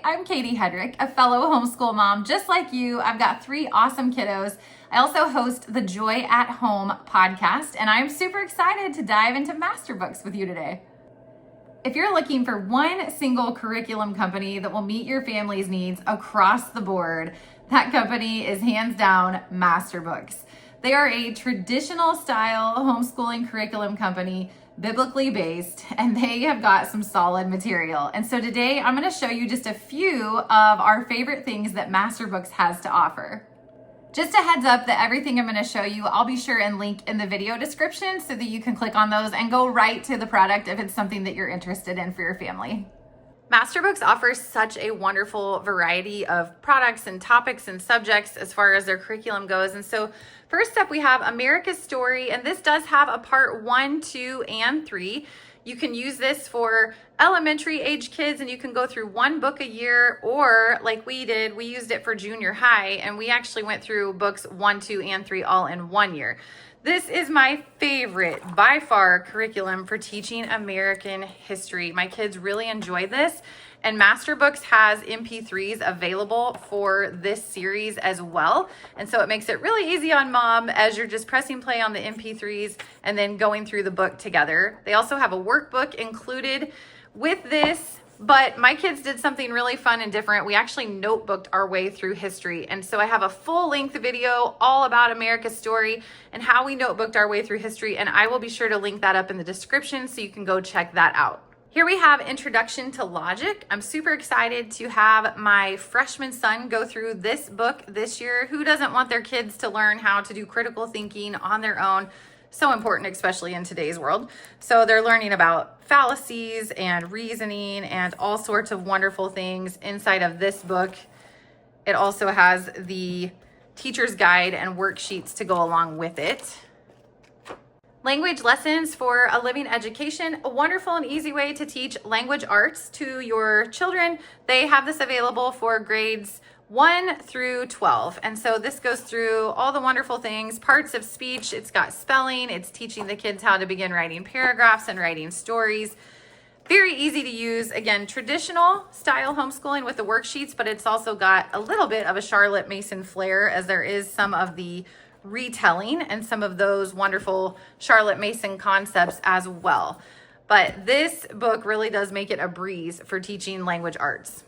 I'm Katie Hedrick, a fellow homeschool mom. Just like you, I've got 3 awesome kiddos. I also host the Joy at Home podcast, and I'm super excited to dive into MasterBooks with you today. If you're looking for one single curriculum company that will meet your family's needs across the board, that company is hands down MasterBooks. They are a traditional style homeschooling curriculum company, biblically based, and they have got some solid material. And so today I'm going to show you just a few of our favorite things that MasterBooks has to offer. Just a heads up that everything I'm going to show you, I'll be sure and link in the video description so that you can click on those and go right to the product if it's something that you're interested in for your family. MasterBooks offers such a wonderful variety of products and topics and subjects as far as their curriculum goes. And so first up, we have America's Story, and this does have a part 1, 2, and 3. You can use this for elementary age kids, and you can go through 1 book a year, or like we did, we used it for junior high, and we actually went through books 1, 2, and 3 all in 1 year. This is my favorite, by far, curriculum for teaching American history. My kids really enjoy this, and MasterBooks has MP3s available for this series as well. And so it makes it really easy on mom as you're just pressing play on the MP3s and then going through the book together. They also have a workbook included with this. But my kids did something really fun and different. We actually notebooked our way through history. And so I have a full-length video all about America's Story and how we notebooked our way through history. And I will be sure to link that up in the description so you can go check that out. Here we have Introduction to Logic. I'm super excited to have my freshman son go through this book this year. Who doesn't want their kids to learn how to do critical thinking on their own? So important, especially in today's world. So they're learning about fallacies and reasoning and all sorts of wonderful things inside of this book. It also has the teacher's guide and worksheets to go along with it. Language Lessons for a Living Education, a wonderful and easy way to teach language arts to your children. They have this available for grades 1 through 12. And so this goes through all the wonderful things, parts of speech. It's got spelling. It's teaching the kids how to begin writing paragraphs and writing stories. Very easy to use. Again, traditional style homeschooling with the worksheets, but it's also got a little bit of a Charlotte Mason flair, as there is some of the retelling and some of those wonderful Charlotte Mason concepts as well. But this book really does make it a breeze for teaching language arts.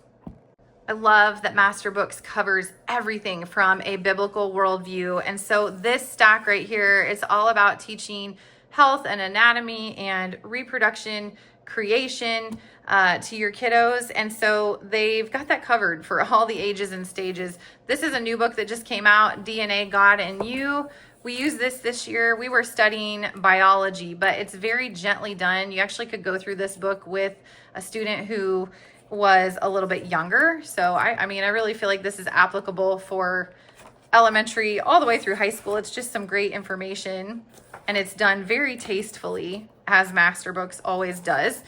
I love that MasterBooks covers everything from a biblical worldview. And so this stack right here is all about teaching health and anatomy and reproduction, creation to your kiddos. And so they've got that covered for all the ages and stages. This is a new book that just came out, DNA, God, and You. We used this year. We were studying biology, but it's very gently done. You actually could go through this book with a student who was a little bit younger. So I mean, I really feel like this is applicable for elementary all the way through high school. It's just some great information, and it's done very tastefully, as MasterBooks always does.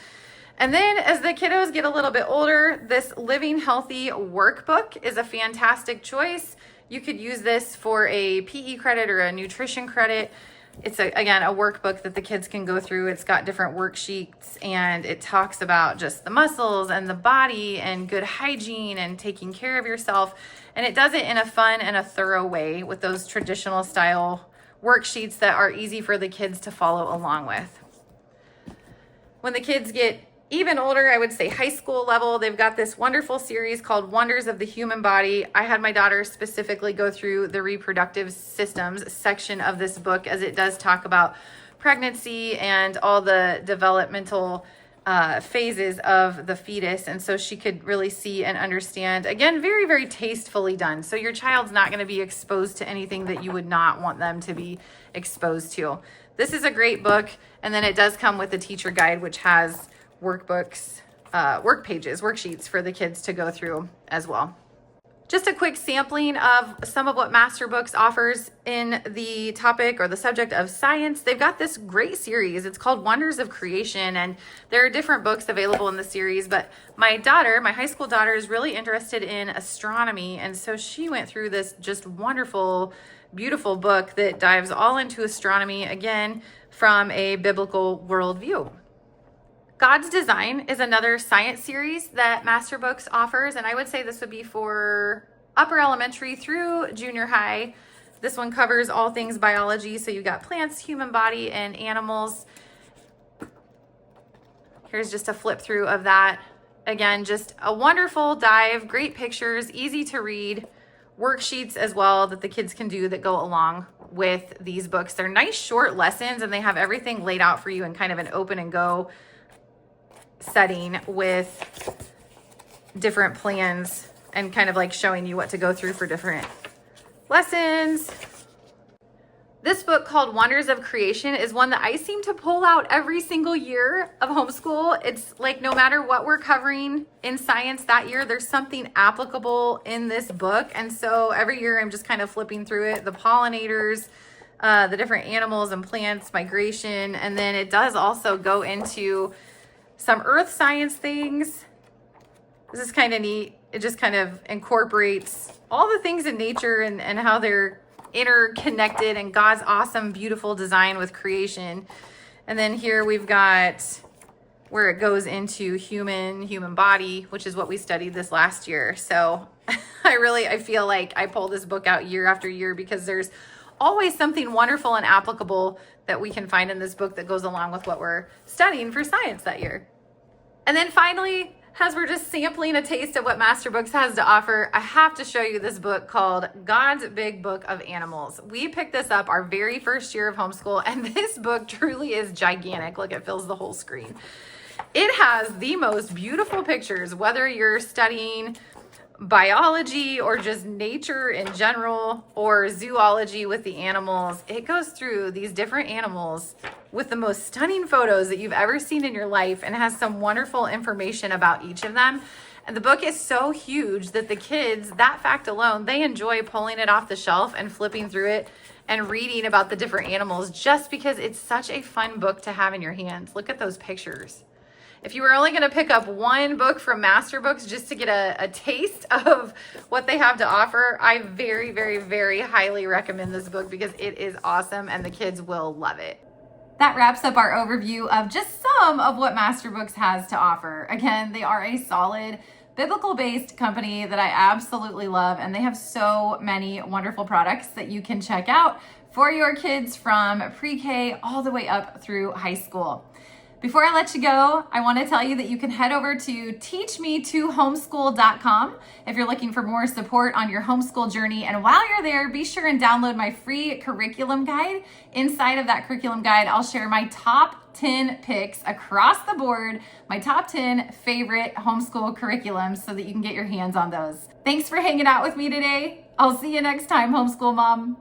And then as the kiddos get a little bit older, this Living Healthy workbook is a fantastic choice. You could use this for a PE credit or a nutrition credit. It's again a workbook that the kids can go through. It's got different worksheets, and it talks about just the muscles and the body and good hygiene and taking care of yourself. And it does it in a fun and a thorough way with those traditional style worksheets that are easy for the kids to follow along with. When the kids get even older, I would say high school level, they've got this wonderful series called Wonders of the Human Body. I had my daughter specifically go through the reproductive systems section of this book, as it does talk about pregnancy and all the developmental phases of the fetus. And so she could really see and understand, again, very, very tastefully done. So your child's not going to be exposed to anything that you would not want them to be exposed to. This is a great book. And then it does come with a teacher guide, which has workbooks, work pages, worksheets for the kids to go through as well. Just a quick sampling of some of what MasterBooks offers in the topic or the subject of science. They've got this great series. It's called Wonders of Creation, and there are different books available in the series, but my daughter, my high school daughter, is really interested in astronomy, and so she went through this just wonderful, beautiful book that dives all into astronomy, again, from a biblical worldview. God's Design is another science series that MasterBooks offers, and I would say this would be for upper elementary through junior high. This one covers all things biology, so you've got plants, human body, and animals. Here's just a flip through of that. Again, just a wonderful dive, great pictures, easy to read, worksheets as well that the kids can do that go along with these books. They're nice short lessons, and they have everything laid out for you in kind of an open and go setting with different plans and kind of like showing you what to go through for different lessons. This book called Wonders of Creation is one that I seem to pull out every single year of homeschool. It's like no matter what we're covering in science that year, there's something applicable in this book. And so every year I'm just kind of flipping through it. The pollinators, the different animals and plants, migration, and then it does also go into some earth science things. This is kind of neat. It just kind of incorporates all the things in nature and how they're interconnected and God's awesome, beautiful design with creation. And then here we've got where it goes into human body, which is what we studied this last year. So I feel like I pull this book out year after year because there's always something wonderful and applicable that we can find in this book that goes along with what we're studying for science that year. And then finally, as we're just sampling a taste of what MasterBooks has to offer, I have to show you this book called God's Big Book of Animals. We picked this up our very first year of homeschool, and this book truly is gigantic. Look, it fills the whole screen. It has the most beautiful pictures, whether you're studying biology or just nature in general or zoology with the animals. It goes through these different animals with the most stunning photos that you've ever seen in your life and has some wonderful information about each of them. And the book is so huge that the kids, that fact alone, they enjoy pulling it off the shelf and flipping through it and reading about the different animals just because it's such a fun book to have in your hands. Look at those pictures. If you were only going to pick up one book from MasterBooks just to get a taste of what they have to offer, I very, very, very highly recommend this book because it is awesome and the kids will love it. That wraps up our overview of just some of what MasterBooks has to offer. Again, they are a solid biblical-based company that I absolutely love, and they have so many wonderful products that you can check out for your kids from pre-K all the way up through high school. Before I let you go, I want to tell you that you can head over to teachme2homeschool.com if you're looking for more support on your homeschool journey. And while you're there, be sure and download my free curriculum guide. Inside of that curriculum guide, I'll share my top 10 picks across the board, my top 10 favorite homeschool curriculums so that you can get your hands on those. Thanks for hanging out with me today. I'll see you next time, homeschool mom.